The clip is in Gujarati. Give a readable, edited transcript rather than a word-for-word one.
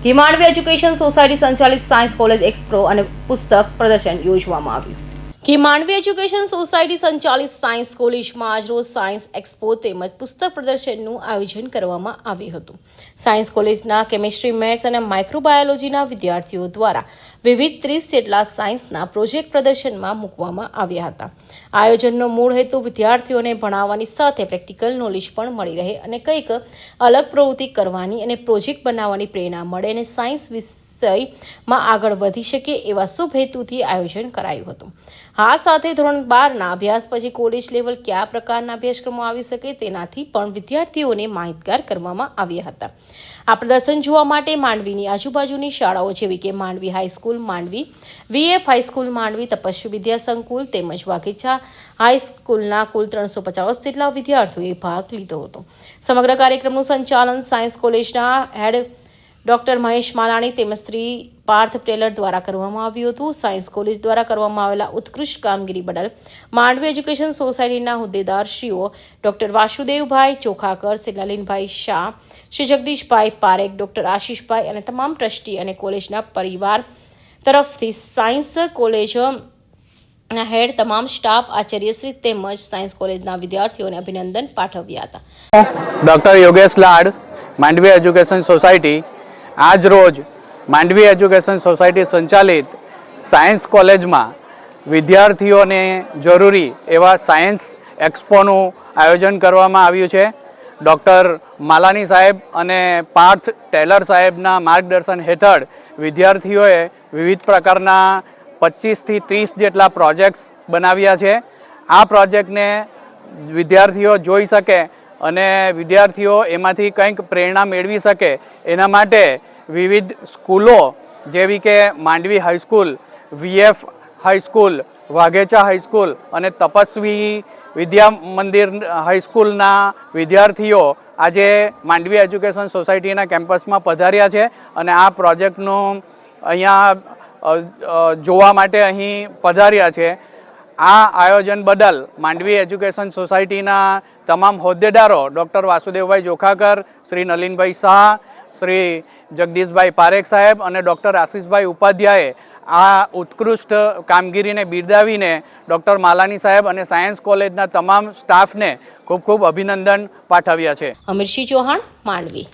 કે માંડવી એજ્યુકેશન સોસાયટી સંચાલિત સાયન્સ કોલેજ એક્સપ્રો અને પુસ્તક પ્રદર્શન યોજવામાં આવ્યું. કે માંડવી એજ્યુકેશન સોસાયટી સંચાલિત સાયન્સ કોલેજમાં આજરોજ સાયન્સ એક્સપો તેમજ પુસ્તક પ્રદર્શનનું આયોજન કરવામાં આવ્યું હતું. સાયન્સ કોલેજના કેમિસ્ટ્રી, મેથ્સ અને માઇક્રોબાયોલોજીના વિદ્યાર્થીઓ દ્વારા વિવિધ 30 જેટલા સાયન્સના પ્રોજેક્ટ પ્રદર્શનમાં મૂકવામાં આવ્યા હતા. આયોજનનો મૂળ હેતુ વિદ્યાર્થીઓને ભણાવવાની સાથે પ્રેક્ટિકલ નોલેજ પણ મળી રહે અને કંઈક અલગ પ્રવૃત્તિ કરવાની અને પ્રોજેક્ટ બનાવવાની પ્રેરણા મળે અને સાયન્સ વિષયમાં આગળ વધી શકે એવા શુભ હેતુથી આયોજન કરાયું હતું. આ સાથે ધોરણ 12ના અભ્યાસ પછી કોલેજ લેવલ કયા પ્રકારના અભ્યાસક્રમો આવી શકે તેનાથી પણ વિદ્યાર્થીઓને માહિતગાર કરવામાં આવ્યા હતા. આ પ્રદર્શન જોવા માટે માંડવીની આજુબાજુની શાળાઓ જેવી કે Mandvi high school, Mandvi VF high school, Mandvi Tapasvi Vidya Sankul તેમજ વાઘેચા હાઈસ્કૂલના કુલ 350 જેટલા વિદ્યાર્થીઓએ ભાગ લીધો હતો. સમગ્ર કાર્યક્રમનું સંચાલન સાયન્સ કોલેજના હેડ ડોક્ટર મહેશ માલાણી તેમજ શ્રી પાર્થ ટેલર દ્વારા કરવામાં આવ્યું હતું. સાયન્સ કોલેજ દ્વારા કરવામાં આવેલા ઉત્કૃષ્ટ કામગીરી બદલ માંડવી એજ્યુકેશન સોસાયટીના હોદ્દેદારશ્રીઓ ડોક્ટર વાસુદેવભાઈ ચોખાકર, શ્રી નલિનભાઈ શાહ, શ્રી જગદીશભાઈ પારેખ, ડોક્ટર આશીષભાઈ અને તમામ ટ્રસ્ટી અને કોલેજના પરિવાર તરફથી સાયન્સ કોલેજ હેડ, તમામ સ્ટાફ, આચાર્યશ્રી તેમજ સાયન્સ કોલેજના વિદ્યાર્થીઓને અભિનંદન પાઠવ્યા હતા. ડોક્ટર યોગેશ લાડ, માંડવી એજ્યુકેશન સોસાયટી. આજ રોજ માંડવી એજ્યુકેશન સોસાયટી સંચાલિત સાયન્સ કોલેજમાં વિદ્યાર્થીઓને જરૂરી એવા સાયન્સ એક્સપોનું આયોજન કરવામાં આવ્યું છે. ડૉક્ટર માલાની સાહેબ અને પાર્થ ટેલર સાહેબના માર્ગદર્શન હેઠળ વિદ્યાર્થીઓએ વિવિધ પ્રકારના 25થી 30 જેટલા પ્રોજેક્ટ્સ બનાવ્યા છે. આ પ્રોજેક્ટને વિદ્યાર્થીઓ જોઈ શકે અને વિદ્યાર્થીઓ એમાંથી કંઈક પ્રેરણા મેળવી શકે એના માટે વિવિધ સ્કૂલો જેવી કે Mandvi high school, VF high school, Vaghecha high school અને તપસ્વી વિદ્યા મંદિર હાઈસ્કૂલના વિદ્યાર્થીઓ આજે માંડવી એજ્યુકેશન સોસાયટીના કેમ્પસમાં પધાર્યા છે અને આ પ્રોજેક્ટનું અહીંયા જોવા માટે અહીં પધાર્યા છે. આ આયોજન બદલ માંડવી એજ્યુકેશન સોસાયટીના તમામ હોદ્દેદારો ડૉક્ટર વાસુદેવભાઈ જોખાકર, શ્રી નલિનભાઈ શાહ, શ્રી જગદીશભાઈ પારેખ સાહેબ અને ડૉક્ટર આશીષભાઈ ઉપાધ્યાયે આ ઉત્કૃષ્ટ કામગીરીને બિરદાવીને ડૉક્ટર માલાની સાહેબ અને સાયન્સ કોલેજના તમામ સ્ટાફને ખૂબ ખૂબ અભિનંદન પાઠવ્યા છે. અમીરસિંહ ચૌહાણ, માંડવી.